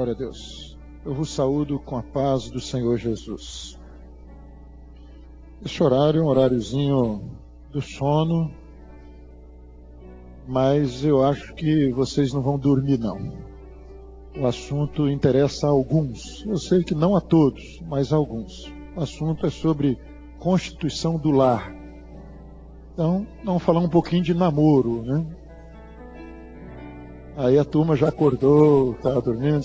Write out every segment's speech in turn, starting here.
Glória a Deus. Eu vos saúdo com a paz do Senhor Jesus. Esse horário é um horáriozinho do sono, mas eu acho que vocês não vão dormir, não. O assunto interessa a alguns. Eu sei que não a todos, mas a alguns. O assunto é sobre constituição do lar. Então, vamos falar um pouquinho de namoro, né? Aí a turma já acordou, estava dormindo,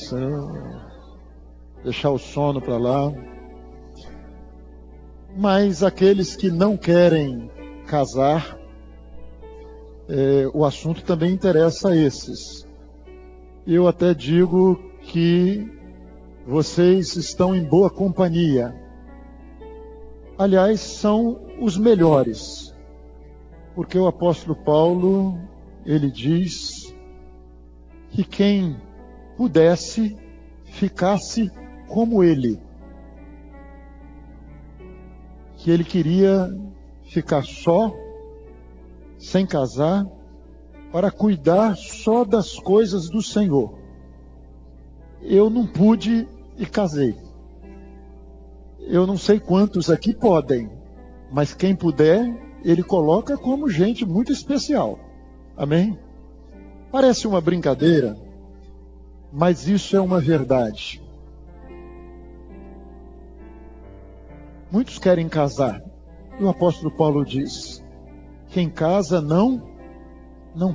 deixar o sono para lá. Mas aqueles que não querem casar, o assunto também interessa a esses. Eu até digo que vocês estão em boa companhia. Aliás, são os melhores. Porque o apóstolo Paulo, ele diz que quem pudesse, ficasse como ele. Que ele queria ficar só, sem casar, para cuidar só das coisas do Senhor. Eu não pude e casei. Eu não sei quantos aqui podem, mas quem puder, ele coloca como gente muito especial. Amém? Parece uma brincadeira, mas isso é uma verdade. Muitos querem casar. E o apóstolo Paulo diz: quem casa não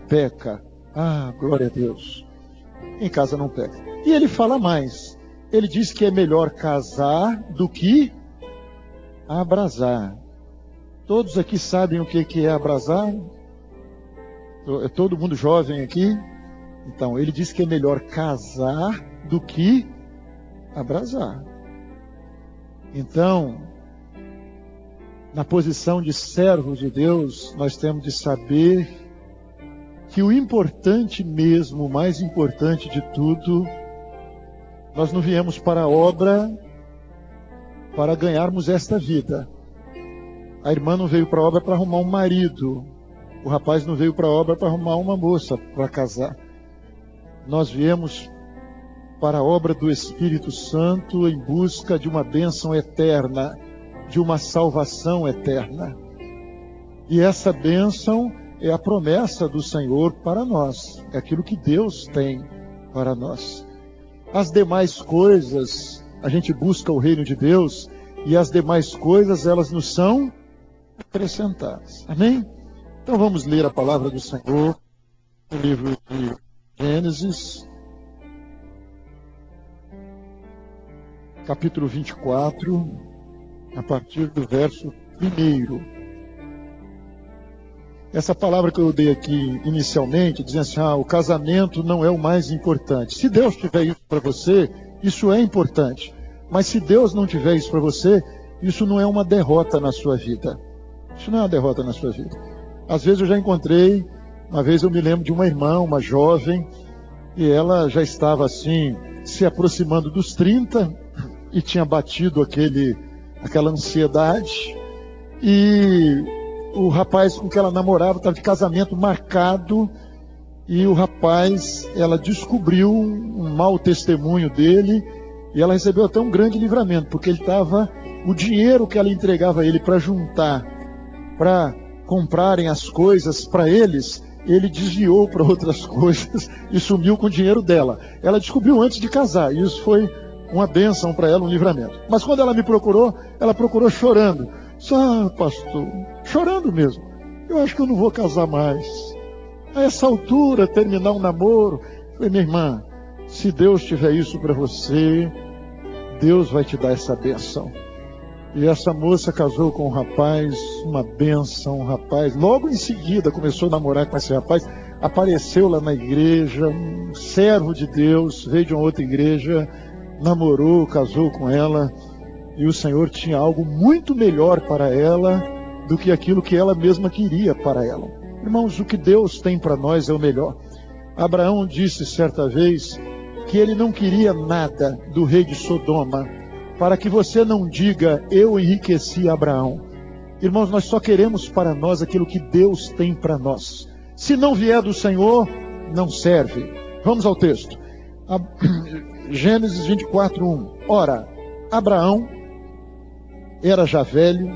peca. Ah, glória a Deus. Quem casa não peca. E ele fala mais. Ele diz que é melhor casar do que abrasar. Todos aqui sabem o que é abrasar? É todo mundo jovem aqui? Então, ele diz que é melhor casar do que abrasar. Então, na posição de servo de Deus, nós temos de saber que o importante mesmo, o mais importante de tudo, nós não viemos para a obra para ganharmos esta vida. A irmã não veio para a obra para arrumar um marido. O rapaz não veio para a obra para arrumar uma moça para casar. Nós viemos para a obra do Espírito Santo em busca de uma bênção eterna, de uma salvação eterna. E essa bênção é a promessa do Senhor para nós. É aquilo que Deus tem para nós. As demais coisas, a gente busca o reino de Deus, e as demais coisas, elas nos são acrescentadas. Amém? Então vamos ler a palavra do Senhor, no livro de Gênesis, capítulo 24, a partir do verso 1. Essa palavra que eu dei aqui inicialmente, dizendo assim, o casamento não é o mais importante. Se Deus tiver isso para você, isso é importante. Mas se Deus não tiver isso para você, isso não é uma derrota na sua vida. Isso não é uma derrota na sua vida. Às vezes eu já encontrei, uma vez eu me lembro de uma irmã, uma jovem, e ela já estava assim, se aproximando dos 30, e tinha batido aquela ansiedade, e o rapaz com que ela namorava estava de casamento marcado, e o rapaz, ela descobriu um mau testemunho dele, e ela recebeu até um grande livramento, porque o dinheiro que ela entregava a ele para juntar, para comprarem as coisas para eles, ele desviou para outras coisas e sumiu com o dinheiro dela. Ela descobriu antes de casar, e isso foi uma bênção para ela, um livramento. Mas quando ela me procurou, ela procurou chorando. Pastor, chorando mesmo. Eu acho que eu não vou casar mais. A essa altura, terminar um namoro. Eu falei, minha irmã, se Deus tiver isso para você, Deus vai te dar essa bênção. E essa moça casou com um rapaz, uma bênção, um rapaz. Logo em seguida começou a namorar com esse rapaz. Apareceu lá na igreja, um servo de Deus, veio de uma outra igreja, namorou, casou com ela. E o Senhor tinha algo muito melhor para ela do que aquilo que ela mesma queria para ela. Irmãos, o que Deus tem para nós é o melhor. Abraão disse certa vez que ele não queria nada do rei de Sodoma, para que você não diga, eu enriqueci Abraão. Irmãos, nós só queremos para nós aquilo que Deus tem para nós. Se não vier do Senhor, não serve. Vamos ao texto. Gênesis 24:1. Ora, Abraão era já velho,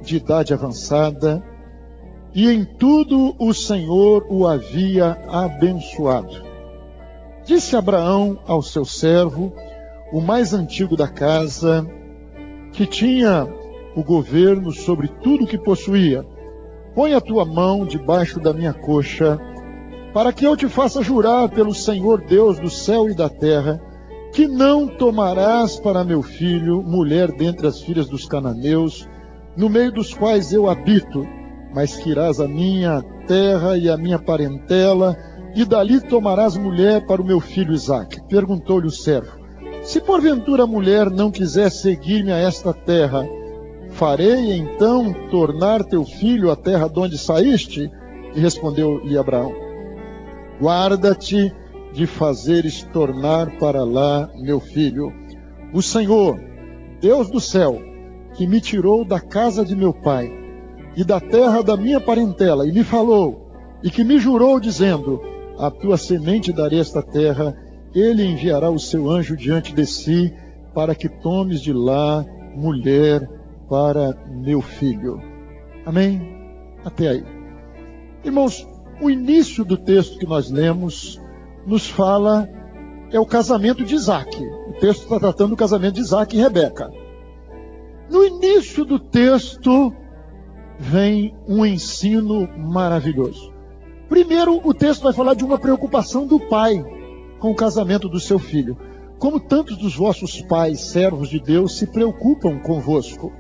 de idade avançada, e em tudo o Senhor o havia abençoado. Disse Abraão ao seu servo, o mais antigo da casa, que tinha o governo sobre tudo que possuía: põe a tua mão debaixo da minha coxa, para que eu te faça jurar pelo Senhor Deus do céu e da terra, que não tomarás para meu filho mulher dentre as filhas dos cananeus, no meio dos quais eu habito, mas que irás a minha terra e a minha parentela, e dali tomarás mulher para o meu filho Isaque. Perguntou-lhe o servo: se porventura a mulher não quiser seguir-me a esta terra, farei então tornar teu filho à terra de onde saíste? E respondeu-lhe Abraão: guarda-te de fazeres tornar para lá meu filho. O Senhor, Deus do céu, que me tirou da casa de meu pai e da terra da minha parentela, e me falou, e que me jurou, dizendo: a tua semente darei esta terra, ele enviará o seu anjo diante de si, para que tomes de lá mulher para meu filho. Amém? Até aí. Irmãos, o início do texto que nós lemos nos fala, é o casamento de Isaque. O texto está tratando do casamento de Isaque e Rebeca. No início do texto vem um ensino maravilhoso. Primeiro, o texto vai falar de uma preocupação do pai com o casamento do seu filho. Como tantos dos vossos pais, servos de Deus, se preocupam convosco.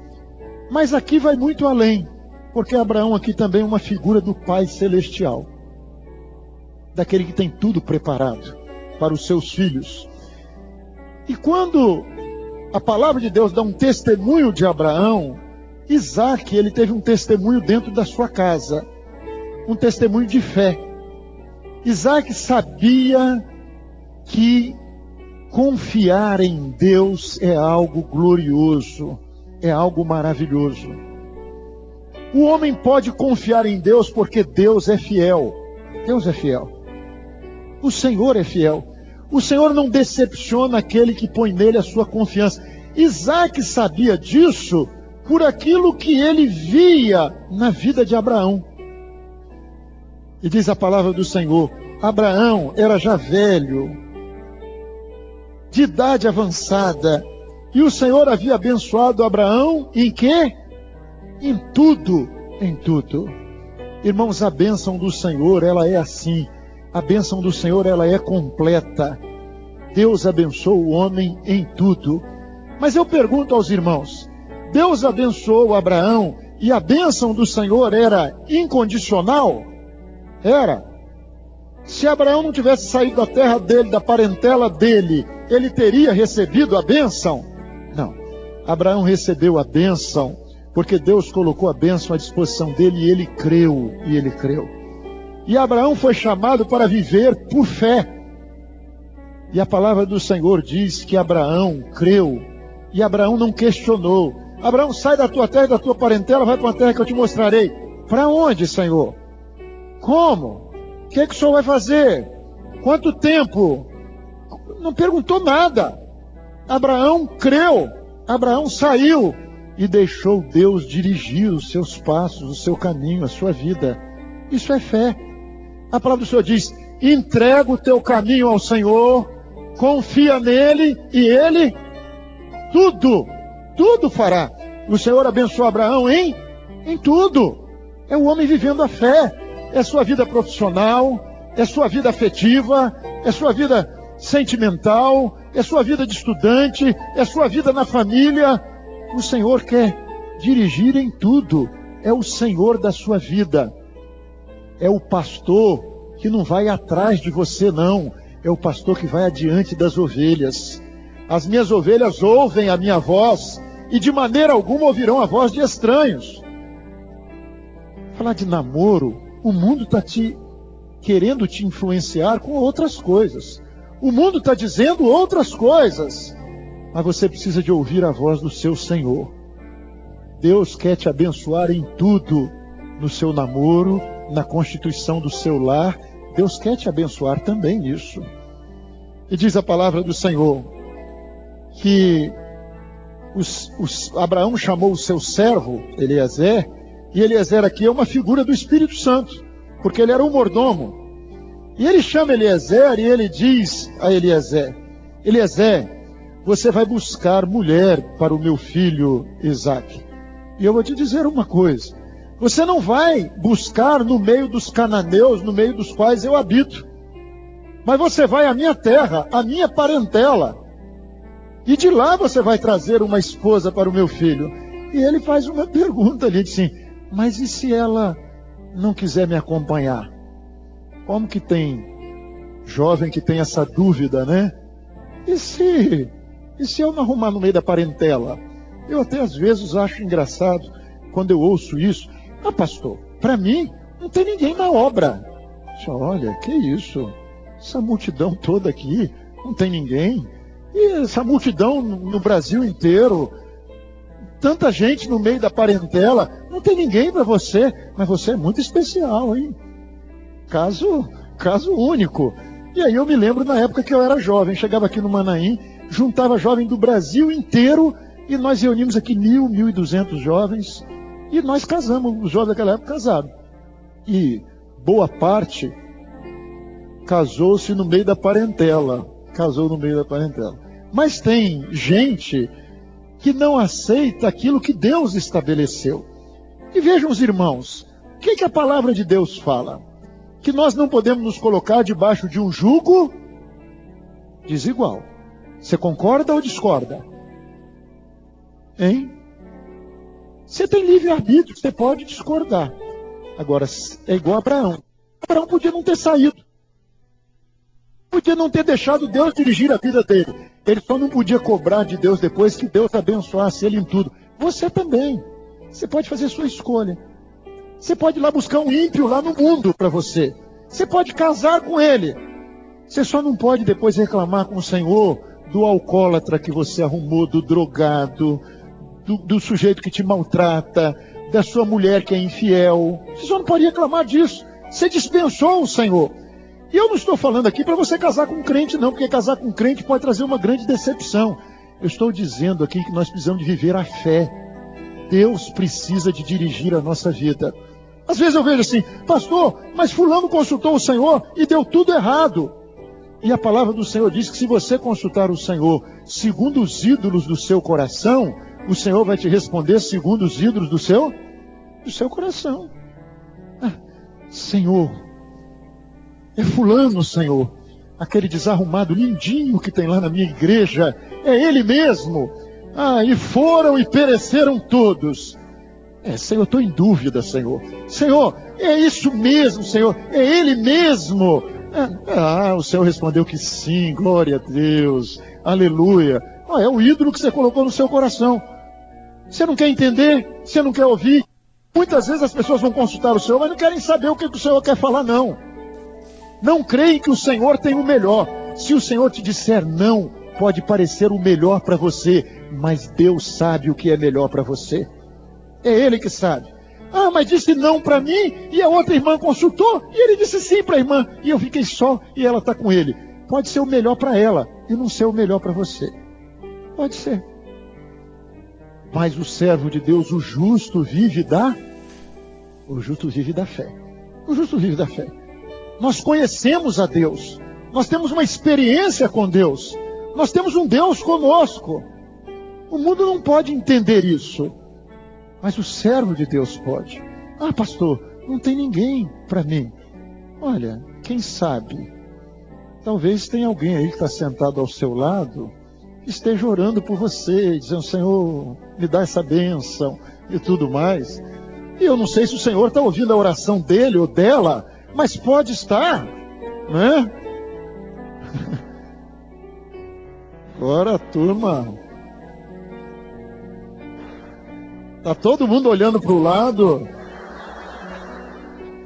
Mas aqui vai muito além, porque Abraão aqui também é uma figura do Pai Celestial, daquele que tem tudo preparado para os seus filhos. E quando a palavra de Deus dá um testemunho de Abraão, Isaque, ele teve um testemunho dentro da sua casa, um testemunho de fé. Isaque sabia que confiar em Deus é algo glorioso, é algo maravilhoso. O homem pode confiar em Deus porque Deus é fiel. Deus é fiel. O Senhor é fiel. O Senhor não decepciona aquele que põe nele a sua confiança. Isaque sabia disso por aquilo que ele via na vida de Abraão. E diz a palavra do Senhor: Abraão era já velho, de idade avançada, e o Senhor havia abençoado Abraão em quê? Em tudo, em tudo. Irmãos, a bênção do Senhor, ela é assim. A bênção do Senhor, ela é completa. Deus abençoa o homem em tudo. Mas eu pergunto aos irmãos, Deus abençoou Abraão e a bênção do Senhor era incondicional? Era. Se Abraão não tivesse saído da terra dele, da parentela dele, ele teria recebido a bênção? Não. Abraão recebeu a bênção porque Deus colocou a bênção à disposição dele e ele creu, E Abraão foi chamado para viver por fé. E a palavra do Senhor diz que Abraão creu e Abraão não questionou. Abraão, sai da tua terra e da tua parentela, vai para uma terra que eu te mostrarei. Para onde, Senhor? Como? O que é que o Senhor vai fazer? Quanto tempo? Não perguntou nada. Abraão creu, Abraão saiu e deixou Deus dirigir os seus passos, o seu caminho, a sua vida. Isso é fé. A palavra do Senhor diz: entrega o teu caminho ao Senhor, confia nele e ele tudo fará. O Senhor abençoou Abraão em tudo. É o homem vivendo a fé. É sua vida profissional, é sua vida afetiva, é sua vida sentimental, é sua vida de estudante, é sua vida na família. O Senhor quer dirigir em tudo. É o Senhor da sua vida. É o pastor que não vai atrás de você, não. É o pastor que vai adiante das ovelhas. As minhas ovelhas ouvem a minha voz e de maneira alguma ouvirão a voz de estranhos. Falar de namoro, o mundo está querendo te influenciar com outras coisas. O mundo está dizendo outras coisas. Mas você precisa de ouvir a voz do seu Senhor. Deus quer te abençoar em tudo. No seu namoro, na constituição do seu lar. Deus quer te abençoar também nisso. E diz a palavra do Senhor que Abraão chamou o seu servo, Eliezer, e Eliezer aqui é uma figura do Espírito Santo, porque ele era um mordomo. E ele chama Eliezer e ele diz a Eliezer: Eliezer, você vai buscar mulher para o meu filho Isaque. E eu vou te dizer uma coisa: você não vai buscar no meio dos cananeus, no meio dos quais eu habito, mas você vai à minha terra, à minha parentela, e de lá você vai trazer uma esposa para o meu filho. E ele faz uma pergunta ali, diz assim: mas e se ela não quiser me acompanhar? Como que tem jovem que tem essa dúvida, né? E se eu não arrumar no meio da parentela? Eu até às vezes acho engraçado quando eu ouço isso. Ah, pastor, para mim não tem ninguém na obra. Olha, que isso? Essa multidão toda aqui, não tem ninguém. E essa multidão no Brasil inteiro, tanta gente no meio da parentela, não tem ninguém para você. Mas você é muito especial, hein? Caso único. E aí eu me lembro na época que eu era jovem, chegava aqui no Manaim, juntava jovem do Brasil inteiro, e nós reunimos aqui 1.200 jovens, e nós casamos, os jovens daquela época casaram. E boa parte casou-se no meio da parentela. Casou no meio da parentela. Mas tem gente que não aceita aquilo que Deus estabeleceu. E vejam os irmãos, o que a palavra de Deus fala? Que nós não podemos nos colocar debaixo de um jugo desigual. Você concorda ou discorda? Hein? Você tem livre-arbítrio, você pode discordar. Agora, é igual a Abraão. Abraão podia não ter saído. Podia não ter deixado Deus dirigir a vida dele. Ele só não podia cobrar de Deus depois que Deus abençoasse ele em tudo. Você também. Você pode fazer sua escolha. Você pode ir lá buscar um ímpio lá no mundo para você. Você pode casar com ele. Você só não pode depois reclamar com o Senhor do alcoólatra que você arrumou, do drogado, do sujeito que te maltrata, da sua mulher que é infiel. Você só não pode reclamar disso. Você dispensou o Senhor. E eu não estou falando aqui para você casar com um crente, não, porque casar com um crente pode trazer uma grande decepção. Eu estou dizendo aqui que nós precisamos de viver a fé. Deus precisa de dirigir a nossa vida. Às vezes eu vejo assim: pastor, mas fulano consultou o Senhor e deu tudo errado. E a palavra do Senhor diz que se você consultar o Senhor segundo os ídolos do seu coração, o Senhor vai te responder segundo os ídolos do seu coração. Senhor, é fulano, Senhor, aquele desarrumado lindinho que tem lá na minha igreja, é ele mesmo. E foram e pereceram todos. Senhor, eu estou em dúvida, Senhor. Senhor, é isso mesmo, Senhor, é ele mesmo. O Senhor respondeu que sim, glória a Deus, aleluia. É o ídolo que você colocou no seu coração. Você não quer entender? Você não quer ouvir? Muitas vezes as pessoas vão consultar o Senhor, mas não querem saber o que o Senhor quer falar, não. Não creem que o Senhor tem o melhor. Se o Senhor te disser não, pode parecer o melhor para você, mas Deus sabe o que é melhor para você. É Ele que sabe. Mas disse não para mim, e a outra irmã consultou, e ele disse sim para a irmã, e eu fiquei só, e ela está com ele. Pode ser o melhor para ela, e não ser o melhor para você. Pode ser. Mas o servo de Deus, o justo vive da fé. O justo vive da fé. Nós conhecemos a Deus. Nós temos uma experiência com Deus. Nós temos um Deus conosco. O mundo não pode entender isso. Mas o servo de Deus pode. Pastor, não tem ninguém para mim. Olha, quem sabe, talvez tenha alguém aí que está sentado ao seu lado, que esteja orando por você, dizendo: Senhor, me dá essa bênção e tudo mais. E eu não sei se o Senhor está ouvindo a oração dele ou dela, mas pode estar, né? Agora, turma, tá todo mundo olhando para o lado.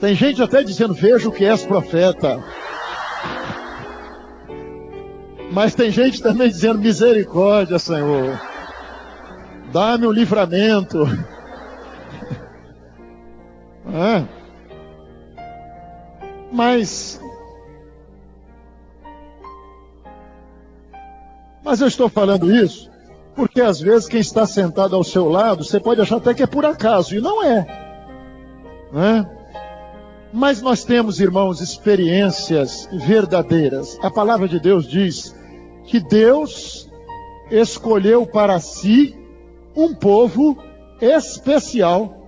Tem gente até dizendo: vejo que és profeta. Mas tem gente também dizendo: misericórdia, Senhor, dá-me o livramento. Mas Mas eu estou falando isso porque às vezes quem está sentado ao seu lado, você pode achar até que é por acaso, e não é. Não é? Mas nós temos, irmãos, experiências verdadeiras. A palavra de Deus diz que Deus escolheu para si um povo especial,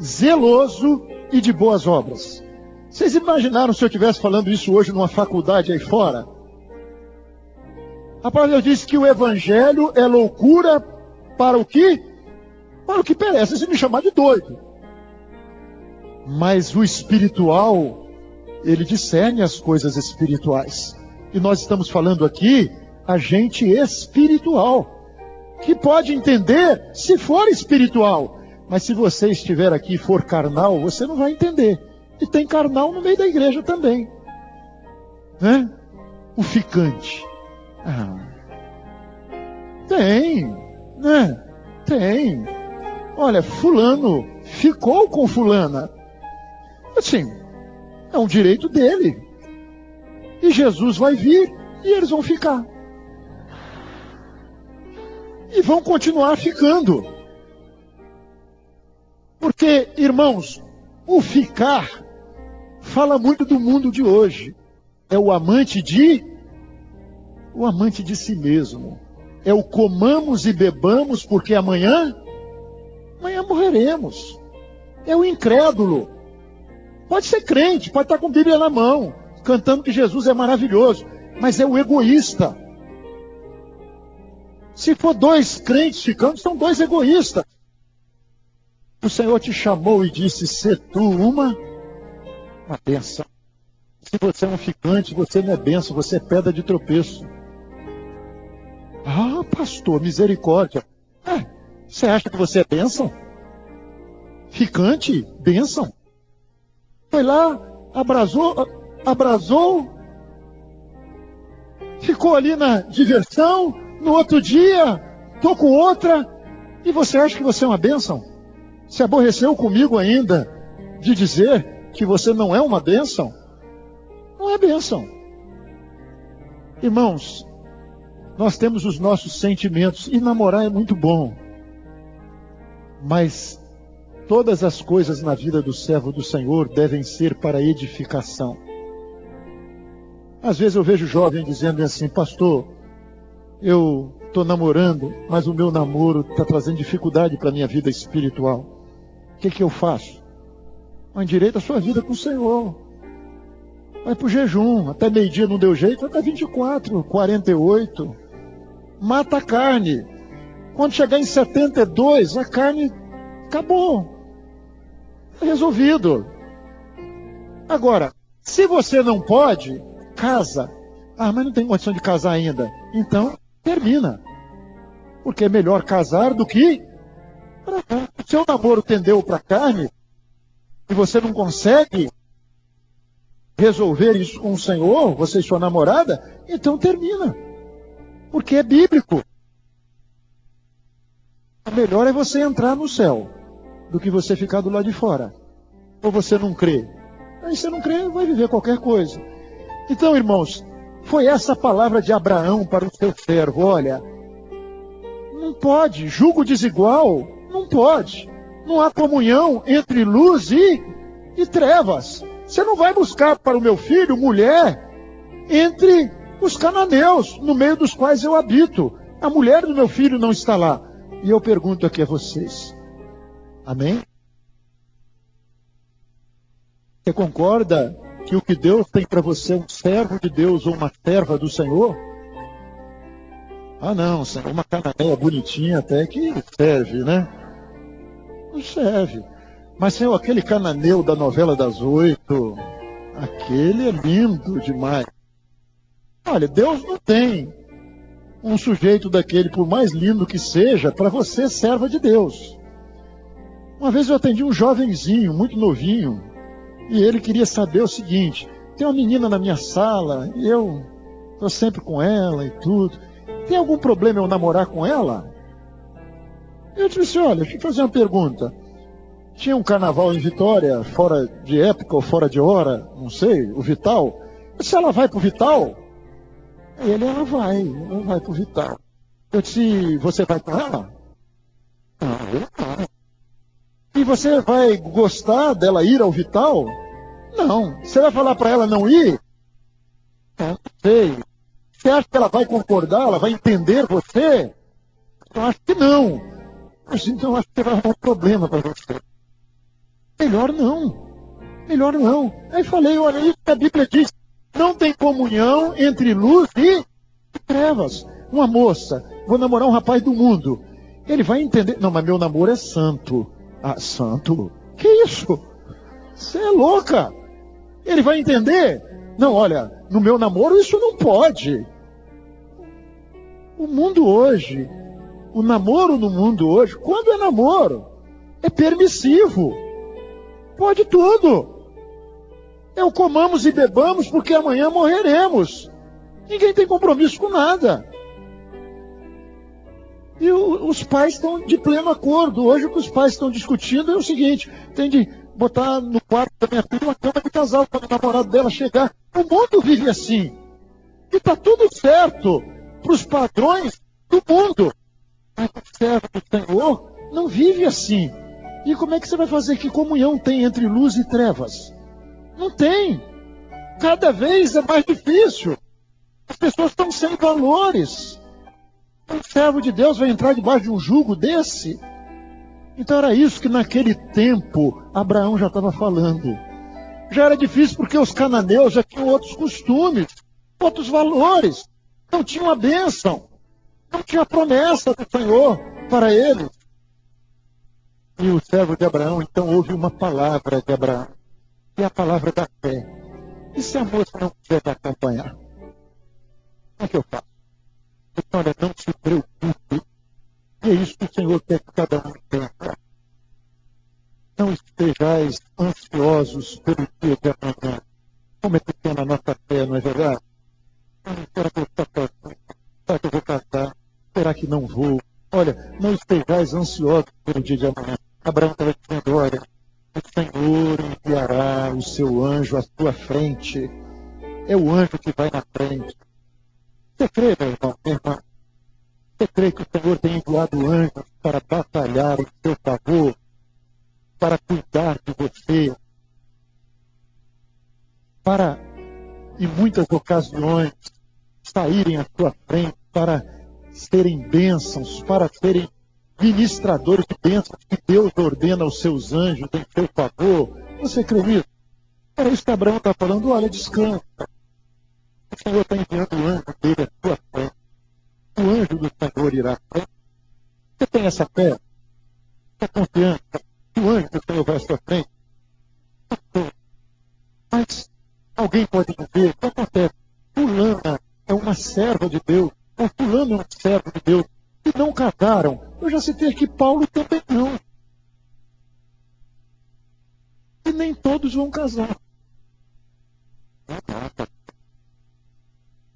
zeloso e de boas obras. Vocês imaginaram se eu estivesse falando isso hoje numa faculdade aí fora? A palavra diz que o evangelho é loucura para o que? Para o que perece. Você me chamar de doido. Mas o espiritual, ele discerne as coisas espirituais. E nós estamos falando aqui a gente espiritual, que pode entender se for espiritual. Mas se você estiver aqui e for carnal, você não vai entender. E tem carnal no meio da igreja também. Né? O ficante. Tem, né? Tem. Olha, fulano ficou com fulana. Assim, é um direito dele. E Jesus vai vir e eles vão ficar. E vão continuar ficando. Porque, irmãos, o ficar fala muito do mundo de hoje. É o amante de si mesmo. É o comamos e bebamos porque amanhã morreremos. É o incrédulo. Pode ser crente, pode estar com a Bíblia na mão, cantando que Jesus é maravilhoso, mas é o egoísta. Se for dois crentes ficando, são dois egoístas. O Senhor te chamou e disse, sê tu uma bênção. Se você é um ficante, você não é bênção, você é pedra de tropeço. Ah, pastor, misericórdia. Você acha que você é bênção? Ficante, bênção. Foi lá, abrasou, ficou ali na diversão, no outro dia, tô com outra, e você acha que você é uma bênção? Se aborreceu comigo ainda de dizer que você não é uma bênção? Não é bênção. Irmãos, nós temos os nossos sentimentos, e namorar é muito bom, mas todas as coisas na vida do servo do Senhor devem ser para edificação. Às vezes eu vejo jovem dizendo assim, pastor, eu estou namorando, mas o meu namoro está trazendo dificuldade para a minha vida espiritual. O que eu faço? Endireita a sua vida com o Senhor. Vai para o jejum, até meio-dia não deu jeito, vai para 24, 48. Mata a carne. Quando chegar em 72, a carne acabou. Resolvido. Agora, se você não pode, casa. Mas não tem condição de casar ainda. Então, termina. Porque é melhor casar do que... Se o namoro tendeu para a carne, e você não consegue resolver isso com o Senhor, você e sua namorada, então termina. Porque é bíblico. O melhor é você entrar no céu do que você ficar do lado de fora. Ou você não crê? Aí você não crê, vai viver qualquer coisa. Então, irmãos, foi essa palavra de Abraão para o seu servo. Olha, não pode, julgo desigual, não pode. Não há comunhão entre luz e trevas. Você não vai buscar para o meu filho mulher entre os cananeus, no meio dos quais eu habito. A mulher do meu filho não está lá. E eu pergunto aqui a vocês. Amém? Você concorda que o que Deus tem para você é um servo de Deus ou uma serva do Senhor? Não, Senhor, uma cananeia bonitinha até que serve, né? Não serve. Mas, Senhor, aquele cananeu da novela das 8, aquele é lindo demais. Olha, Deus não tem um sujeito daquele, por mais lindo que seja, para você serva de Deus. Uma vez eu atendi um jovenzinho, muito novinho, e ele queria saber o seguinte: tem uma menina na minha sala, e eu estou sempre com ela e tudo. Tem algum problema eu namorar com ela? Eu disse, olha, deixa eu fazer uma pergunta. Tinha um carnaval em Vitória, fora de época ou fora de hora, não sei, o Vital. Se ela vai pro Vital, Ela vai para o Vital. Eu disse, você vai com ela? Não, eu não. E você vai gostar dela ir ao Vital? Não. Você vai falar para ela não ir? Não sei. Você acha que ela vai concordar? Ela vai entender você? Eu acho que não. Mas então eu acho que vai arrumar um problema para você. Melhor não. Melhor não. Aí falei, olha, isso que a Bíblia diz. Não tem comunhão entre luz e trevas. Uma moça, vou namorar um rapaz do mundo. Ele vai entender. Não, mas meu namoro é santo. Ah, santo? Que isso? Você é louca. Ele vai entender? Não, olha, no meu namoro isso não pode. O mundo hoje, o namoro no mundo hoje, quando é namoro, é permissivo. Pode tudo. Eu comamos e bebamos porque amanhã morreremos. Ninguém tem compromisso com nada. E os pais estão de pleno acordo. Hoje o que os pais estão discutindo é o seguinte: tem de botar no quarto da minha filha uma cama de casal para o namorado dela chegar. O mundo vive assim. E está tudo certo para os padrões do mundo. Mas o servo do Senhor não vive assim. E como é que você vai fazer? Que comunhão tem entre luz e trevas? Não tem. Cada vez é mais difícil. As pessoas estão sem valores. Um servo de Deus vai entrar debaixo de um jugo desse? Então era isso que naquele tempo Abraão já estava falando. Já era difícil porque os cananeus já tinham outros costumes, outros valores. Não tinham a bênção. Não tinha a promessa do Senhor para eles. E o servo de Abraão então ouve uma palavra de Abraão. E a palavra da fé. E se a moça não quiser te acompanhar? Como é que eu faço? Então, olha, não se preocupe. E é isso que o Senhor quer que cada um entenda. Não estejais ansiosos pelo dia de amanhã. Como é pequena a nossa fé, não é verdade? Será que eu estou casando? Será que eu vou casar? Será que não vou? Olha, não estejais ansiosos pelo dia de amanhã. Abraão estava dizendo, olha, o Senhor enviará o seu anjo à sua frente. É o anjo que vai na frente. Você crê, meu irmão, minha irmã? Você crê que o Senhor tem enviado anjos para batalhar em seu favor, para cuidar de você, para, em muitas ocasiões, saírem à sua frente, para serem bênçãos, para serem ministradores de bênçãos que Deus ordena aos seus anjos em seu favor? Você crê nisso? Era isso que Abraão está falando, olha, descansa. O Senhor está enviando o anjo dele à sua frente. O anjo do Senhor irá à frente. Você tem essa fé? Essa confiança? Que o anjo do Senhor vai à sua frente? Mas alguém pode dizer, o que acontece? Fulana é uma serva de Deus. Ou fulano é um servo de Deus. E não casaram. Eu já citei aqui, Paulo também não. E nem todos vão casar.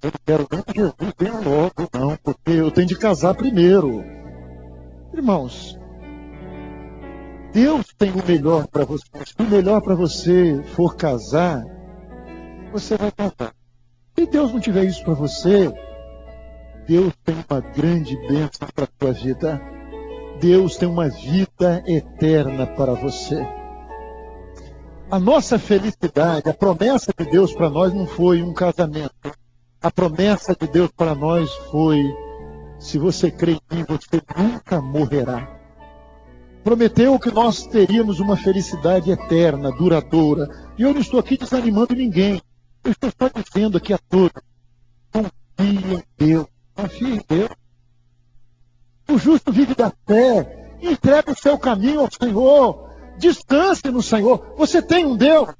Eu não quero nem que Jesus venha logo, não, porque eu tenho de casar primeiro. Irmãos, Deus tem o melhor para você. Se o melhor para você for casar, você vai casar. Se Deus não tiver isso para você, Deus tem uma grande bênção para a sua vida. Deus tem uma vida eterna para você. A nossa felicidade, a promessa de Deus para nós não foi um casamento. A promessa de Deus para nós foi: se você crê em mim, você nunca morrerá. Prometeu que nós teríamos uma felicidade eterna, duradoura. E eu não estou aqui desanimando ninguém. Eu estou só dizendo aqui a todos: confie em Deus. Confie em Deus. O justo vive da fé. Entrega o seu caminho ao Senhor. Descanse no Senhor. Você tem um Deus.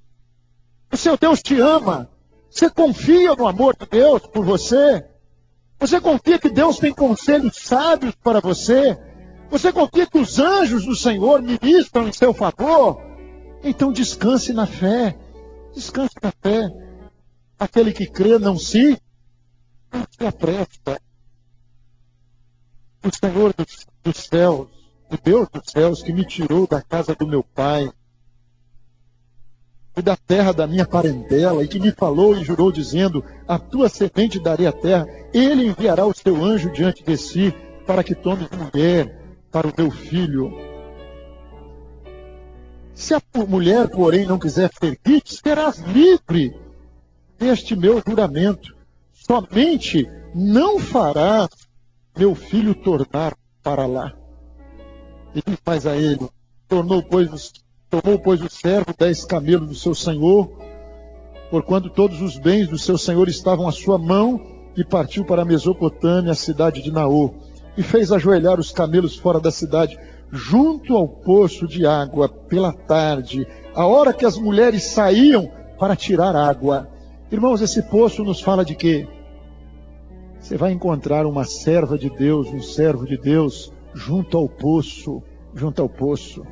O seu Deus te ama. Você confia no amor de Deus por você? Você confia que Deus tem conselhos sábios para você? Você confia que os anjos do Senhor ministram em seu favor? Então descanse na fé. Descanse na fé. Aquele que crê não se apressa. O Senhor dos céus, o Deus dos céus que me tirou da casa do meu pai, e da terra da minha parentela, e que me falou e jurou, dizendo: a tua semente darei a terra, ele enviará o seu anjo diante de si, para que tomes mulher para o teu filho. Se a mulher, porém, não quiser servir-te, serás livre deste meu juramento. Somente não farás meu filho tornar para lá. E diz mais a ele: tomou, pois, o servo 10 camelos do seu senhor, porquanto todos os bens do seu senhor estavam à sua mão, e partiu para a Mesopotâmia, a cidade de Naô, e fez ajoelhar os camelos fora da cidade, junto ao poço de água, pela tarde, a hora que as mulheres saíam para tirar água. Irmãos, esse poço nos fala de quê? Você vai encontrar uma serva de Deus, um servo de Deus, junto ao poço, junto ao poço.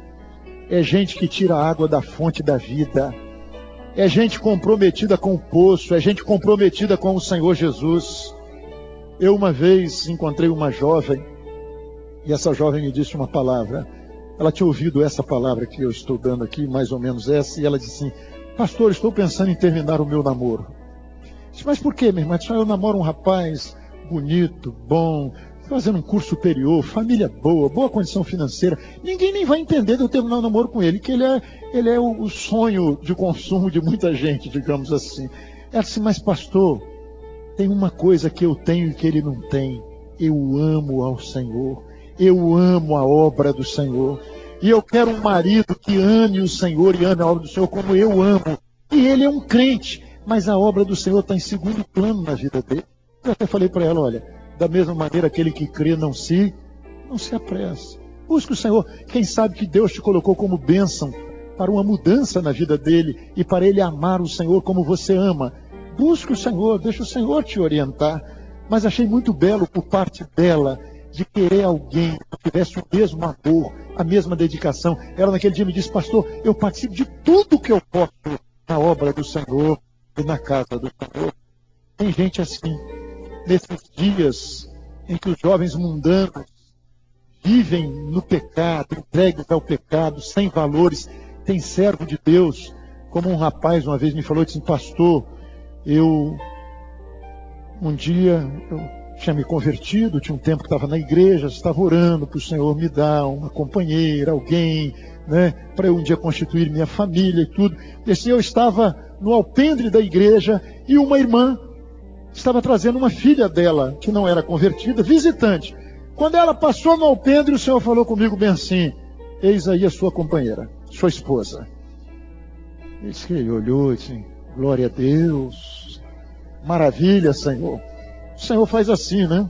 É gente que tira a água da fonte da vida. É gente comprometida com o poço, é gente comprometida com o Senhor Jesus. Eu uma vez encontrei uma jovem, e essa jovem me disse uma palavra. Ela tinha ouvido essa palavra que eu estou dando aqui, mais ou menos essa, e ela disse assim: pastor, estou pensando em terminar o meu namoro. Eu disse: mas por quê, minha irmã? Eu namoro um rapaz bonito, bom, fazendo um curso superior, família boa, boa condição financeira. Ninguém nem vai entender de eu terminar o namoro com ele, que ele é o sonho de consumo de muita gente, digamos assim. Ela disse: mas pastor, tem uma coisa que eu tenho e que ele não tem. Eu amo ao Senhor. Eu amo a obra do Senhor. E eu quero um marido que ame o Senhor e ame a obra do Senhor como eu amo. E ele é um crente, mas a obra do Senhor está em segundo plano na vida dele. Eu até falei para ela: olha, da mesma maneira, aquele que crê não se apresse. Busque o Senhor. Quem sabe que Deus te colocou como bênção para uma mudança na vida dele e para ele amar o Senhor como você ama. Busque o Senhor, deixa o Senhor te orientar. Mas achei muito belo por parte dela de querer alguém que tivesse o mesmo amor, a mesma dedicação. Ela naquele dia me disse: pastor, eu participo de tudo que eu posso na obra do Senhor e na casa do Senhor. Tem gente assim, nesses dias em que os jovens mundanos vivem no pecado, entregues ao pecado, sem valores. Tem servo de Deus, como um rapaz uma vez me falou, disse: pastor, um dia eu tinha me convertido, tinha um tempo que estava na igreja, estava orando para o Senhor me dar uma companheira, alguém, né, para eu um dia constituir minha família e tudo. E assim, eu estava no alpendre da igreja e uma irmã estava trazendo uma filha dela, que não era convertida, visitante. Quando ela passou no alpendre, o Senhor falou comigo bem assim: eis aí a sua companheira, sua esposa. Ele olhou e disse: glória a Deus, maravilha, Senhor. O Senhor faz assim, né?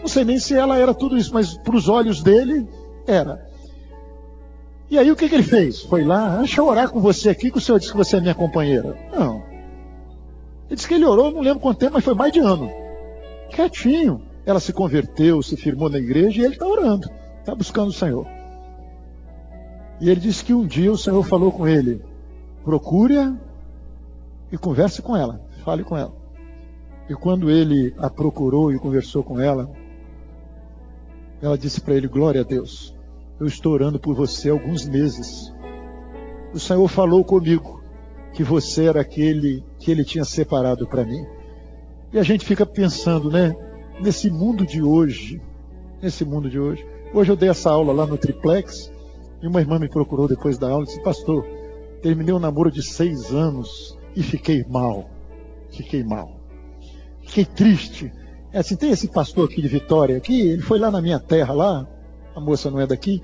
Não sei nem se ela era tudo isso, mas para os olhos dele, era. E aí o que ele fez? Foi lá: deixa eu orar com você aqui, que o Senhor disse que você é minha companheira. Não. Ele disse que ele orou, não lembro quanto tempo, mas foi mais de ano. Quietinho. Ela se converteu, se firmou na igreja, e ele está orando, está buscando o Senhor. E ele disse que um dia o Senhor falou com ele: procure-a e converse com ela, fale com ela. E quando ele a procurou e conversou com ela, ela disse para ele: glória a Deus, eu estou orando por você há alguns meses. O Senhor falou comigo que você era aquele que ele tinha separado para mim. E a gente fica pensando, né? Nesse mundo de hoje. Hoje eu dei essa aula lá no Triplex, e uma irmã me procurou depois da aula e disse: pastor, terminei um namoro de 6 anos e fiquei mal. Fiquei triste. É assim, tem esse pastor aqui de Vitória, aqui, ele foi lá na minha terra, lá, a moça não é daqui,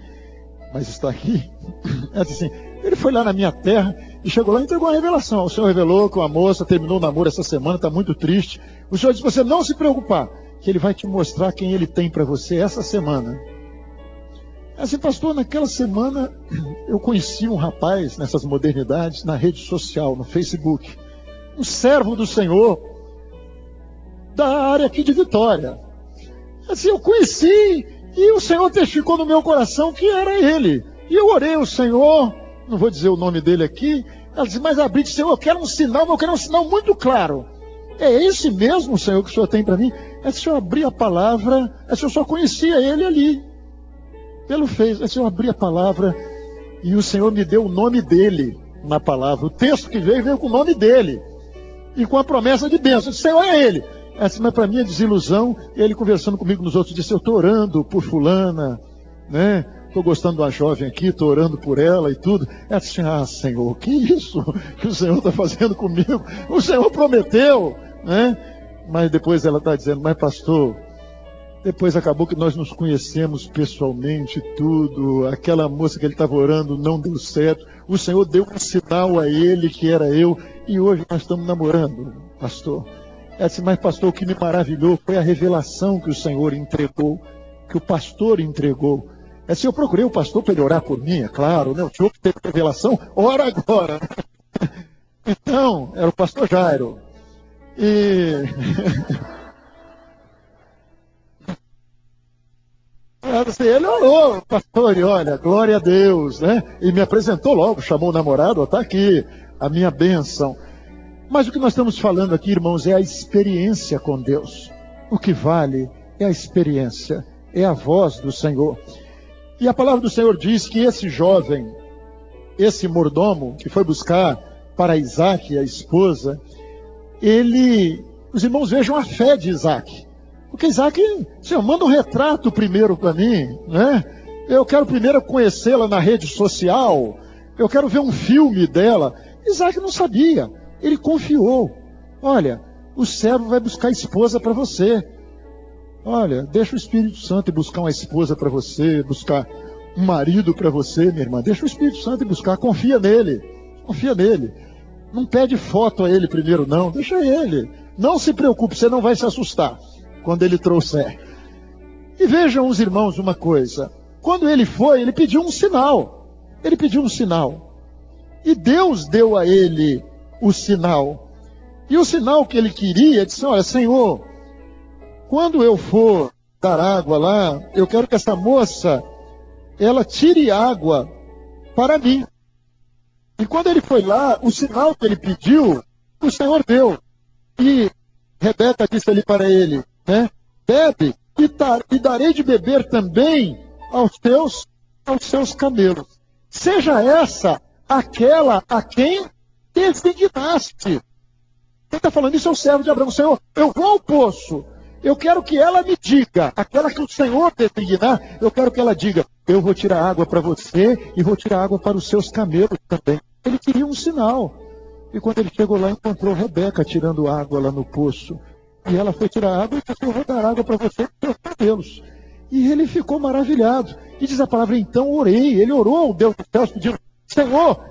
mas está aqui. É assim, ele foi lá na minha terra e chegou lá e entregou uma revelação. O Senhor revelou que uma moça terminou o namoro essa semana, está muito triste. O Senhor disse: você não se preocupar, que ele vai te mostrar quem ele tem para você essa semana. Assim, pastor, naquela semana eu conheci um rapaz, nessas modernidades, na rede social, no Facebook, um servo do Senhor, da área aqui de Vitória. Assim, eu conheci, e o Senhor testificou no meu coração que era ele. E eu orei ao Senhor, não vou dizer o nome dele aqui. Ela disse: mas Abrid, Senhor, eu quero um sinal muito claro. É esse mesmo, Senhor, que o Senhor tem para mim? É se eu abrir a palavra, é se eu só conhecia ele ali. Ele fez, é se eu abrir a palavra, e o Senhor me deu o nome dele. na palavra. O texto que veio com o nome dele. E com a promessa de bênção. O Senhor é ele. Essa, mas para mim é desilusão. Ele conversando comigo nos outros disse, eu estou orando por fulana, né? Estou gostando de uma jovem aqui, estou orando por ela e tudo. Ela disse, Senhor, que isso que o Senhor está fazendo comigo? O Senhor prometeu, né? Mas depois ela está dizendo, mas pastor, depois acabou que nós nos conhecemos pessoalmente, tudo. Aquela moça que ele estava orando não deu certo. O Senhor deu um sinal a ele que era eu. E hoje nós estamos namorando, pastor. Ela disse, mas pastor, o que me maravilhou foi a revelação que o Senhor entregou, que o pastor entregou. É assim, eu procurei o pastor para ele orar por mim, é claro, né? O senhor que teve revelação, ora agora. Então, era o pastor Jairo. E... ele orou, pastor, e olha, glória a Deus, né? E me apresentou logo, chamou o namorado, está aqui, a minha bênção. Mas o que nós estamos falando aqui, irmãos, é a experiência com Deus. O que vale é a experiência, é a voz do Senhor. E a palavra do Senhor diz que esse jovem, esse mordomo que foi buscar para Isaac, a esposa, os irmãos vejam a fé de Isaac. Porque Isaac, Senhor, manda um retrato primeiro para mim, né? Eu quero primeiro conhecê-la na rede social, eu quero ver um filme dela. Isaac não sabia, ele confiou. Olha, o servo vai buscar esposa para você. Olha, deixa o Espírito Santo ir buscar uma esposa para você, buscar um marido para você, minha irmã. Deixa o Espírito Santo ir buscar, confia nele. Confia nele. Não pede foto a ele primeiro, não. Deixa ele. Não se preocupe, você não vai se assustar quando ele trouxer. E vejam os irmãos uma coisa. Quando ele foi, ele pediu um sinal. Ele pediu um sinal. E Deus deu a ele o sinal. E o sinal que ele queria, disse, olha, Senhor, quando eu for dar água lá, eu quero que essa moça, ela tire água para mim. E quando ele foi lá, o sinal que ele pediu, o Senhor deu. E Rebeca disse ali para ele, né? Bebe e darei de beber também aos seus camelos. Seja essa aquela a quem designaste. Quem está falando isso é o servo de Abraão. Senhor, eu vou ao poço. Eu quero que ela me diga, aquela que o Senhor designar, eu quero que ela diga, eu vou tirar água para você e vou tirar água para os seus camelos também. Ele queria um sinal. E quando ele chegou lá, encontrou Rebeca tirando água lá no poço. E ela foi tirar água e disse, eu vou dar água para você e para os seus camelos. E ele ficou maravilhado. E diz a palavra, então orei. Ele orou ao Deus dos céus pedindo, Senhor,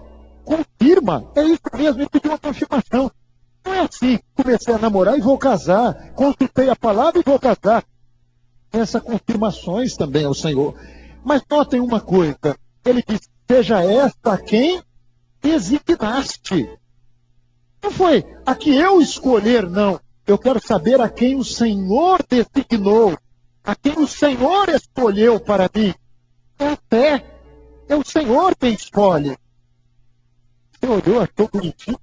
confirma. É isso mesmo, ele pediu uma confirmação. Não é assim, comecei a namorar e vou casar, consultei a palavra e vou casar. Essas confirmações também ao Senhor. Mas notem uma coisa, ele diz, seja esta quem designaste. Não foi a que eu escolher, não. Eu quero saber a quem o Senhor designou, a quem o Senhor escolheu para mim. É a fé, é o Senhor quem escolhe. Você olhou, achou bonitinho?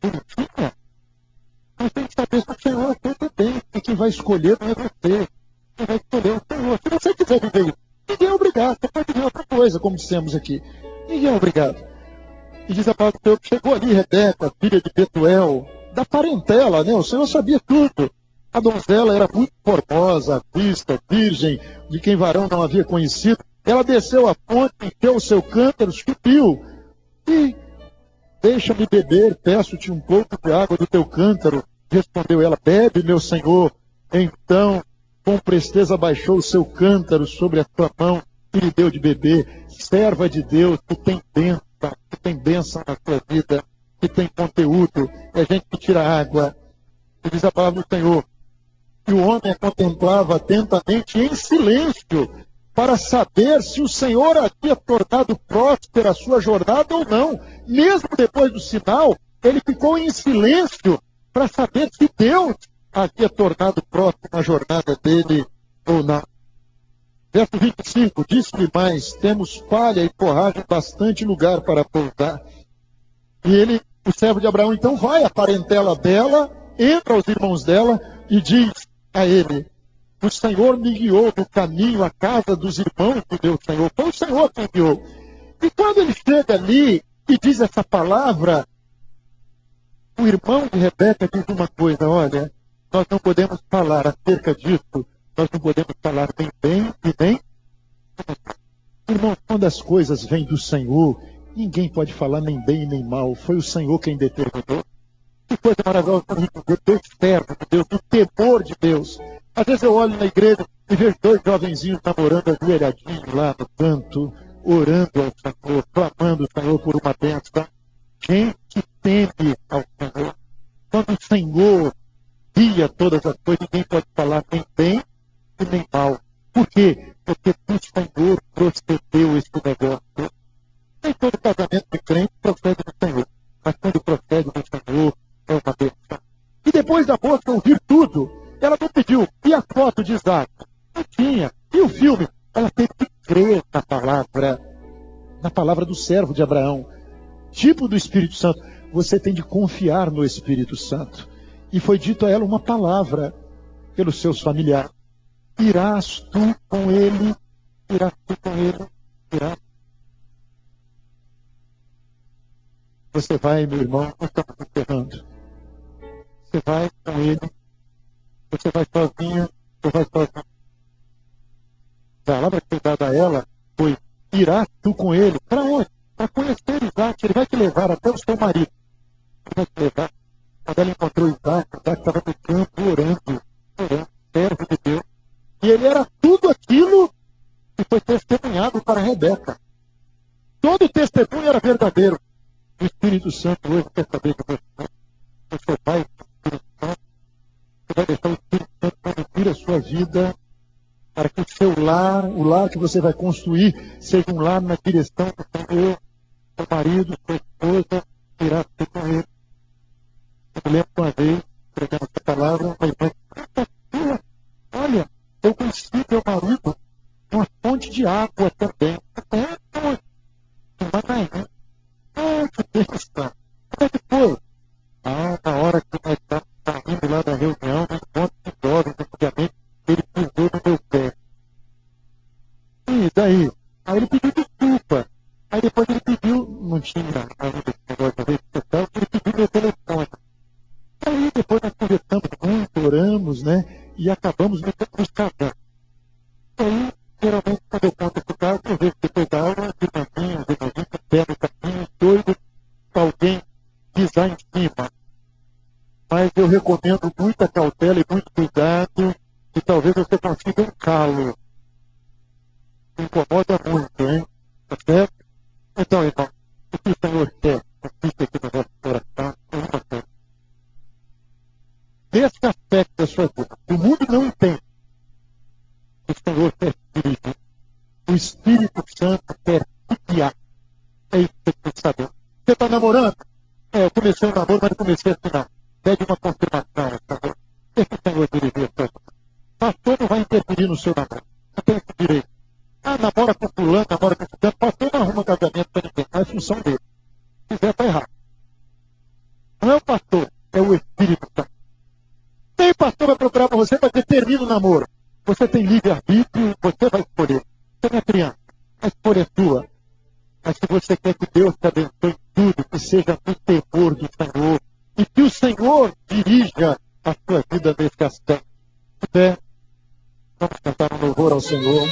Bonitinha? Mas tem que saber se o Senhor quer também. E quem vai escolher não é você. Quem vai escolher é o Senhor. Se você quiser viver isso, ninguém é obrigado. Você pode viver outra coisa, como dissemos aqui. Ninguém é obrigado. E diz a palavra do Senhor que chegou ali Rebeca, filha de Betuel, da parentela, né? O Senhor sabia tudo. A donzela era muito formosa, vista, virgem, de quem varão não havia conhecido. Ela desceu a fonte, encheu o seu cântaro, subiu. E deixa-me beber, peço-te um pouco de água do teu cântaro. Respondeu ela, bebe, meu senhor. Então, com presteza, baixou o seu cântaro sobre a sua mão e lhe deu de beber. Serva de Deus, que tem bênção na sua vida, que tem conteúdo, é gente que tira água. E diz a palavra do Senhor, que o homem a contemplava atentamente em silêncio, para saber se o Senhor havia tornado próspera a sua jornada ou não. Mesmo depois do sinal, ele ficou em silêncio para saber se Deus havia tornado próspera a jornada dele ou não. Verso 25, disse-lhe mais, temos palha e forragem, bastante lugar para pousar. E ele, o servo de Abraão, então vai à parentela dela, entra aos irmãos dela e diz a ele, o Senhor me guiou no caminho à casa dos irmãos do meu Senhor. Foi o Senhor que guiou. E quando ele chega ali, e diz essa palavra, o irmão de Rebeca diz uma coisa: olha, nós não podemos falar acerca disso, nós não podemos falar nem bem e nem. Irmão, quando as coisas vêm do Senhor, ninguém pode falar nem bem nem mal. Foi o Senhor quem determinou. Que coisa maravilhosa para a gente ver Deus servo de Deus, o temor de Deus. Às vezes eu olho na igreja e vejo dois jovenzinhos namorando ajoelhadinhos lá no canto, orando ao Senhor, clamando ao Senhor por uma bênção. Gente que teme ao Senhor. Quando o Senhor guia todas as coisas, ninguém pode falar nem bem e nem mal. Por quê? Porque o Senhor procedeu esse negócio. Nem todo casamento de crente procede do Senhor. Mas quando procede do Senhor, é uma bênção. E depois da moça ouvir tudo, ela não pediu. E a foto de Isaac? Não tinha. E o filme? Ela teve que crer na palavra do servo de Abraão. Tipo do Espírito Santo. Você tem de confiar no Espírito Santo. E foi dito a ela uma palavra pelos seus familiares. Irás tu com ele, irás tu com ele, irás. Você vai, meu irmão, nós estamos encerrando. Você vai com ele, você vai sozinha, você vai sozinho. A palavra que foi dada a ela foi: irás tu com ele. Para onde? Para conhecer Isaac. Ele vai te levar até o seu marido. Ele vai te levar. Quando ela encontrou Isaac estava no campo orando, servo de Deus. E ele era tudo aquilo que foi testemunhado para Rebeca. Todo o testemunho era verdadeiro. O Espírito Santo hoje quer saber de você vai, você vai deixar o Espírito Santo conduzir a sua vida para que o seu lar, o lar que você vai construir, seja um lar na direção do Senhor. Seu marido, sua esposa, irá ser com ele. Eu me lembro uma vez, pregando essa palavra, uma irmã, olha, eu conheci meu marido uma fonte de água também. Maranhão. Que bênção. Como é que foi? Na hora que nós estávamos saindo lá da reunião, no encontro de jovens, antigamente, ele pisou no meu pé. E daí? Aí ele pediu desculpa. Aí depois ele pediu, não tinha ainda esse negócio de rede social, ele pediu meu telefone. Aí depois nós conversamos muito, oramos, né? E acabamos nos casando. Aí, geralmente, quando eu conto esse caso, eu vejo que depois da aula, de mansinho, pé no caminho, doido, alguém pisar em cima. Mas eu recomendo muita cautela e muito cuidado, e talvez você consiga um calo. Incomoda muito, hein? Tá certo? Então, irmão, o que o Senhor quer, assista aqui no nosso coração, é uma coisa. Desse aspecto da sua vida, o mundo não entende. O Senhor quer dirigir. O Espírito Santo quer guiar. É isso que você tem que saber. Você está namorando? Eu comecei o namoro, mas não comecei assim não. Pede uma confirmação, Senhor. Deixa o Senhor dirigir a sua vida. Pastor não vai interferir no seu namoro. Não tem esse direito. Namora com fulano, namora com fulano. Pastor não arruma casamento para ninguém. Não é função dele. Se quiser, está errado. Não é o pastor, é o Espírito Santo. Nem pastor vai procurar para você para determinar o namoro. Você tem livre-arbítrio, você vai escolher. Você não é criança. A escolha é sua. Mas se você quer que Deus te abençoe em tudo, que seja no temor do Senhor, e que o Senhor dirija a sua vida nesse aspecto. Vamos cantar um louvor ao Senhor.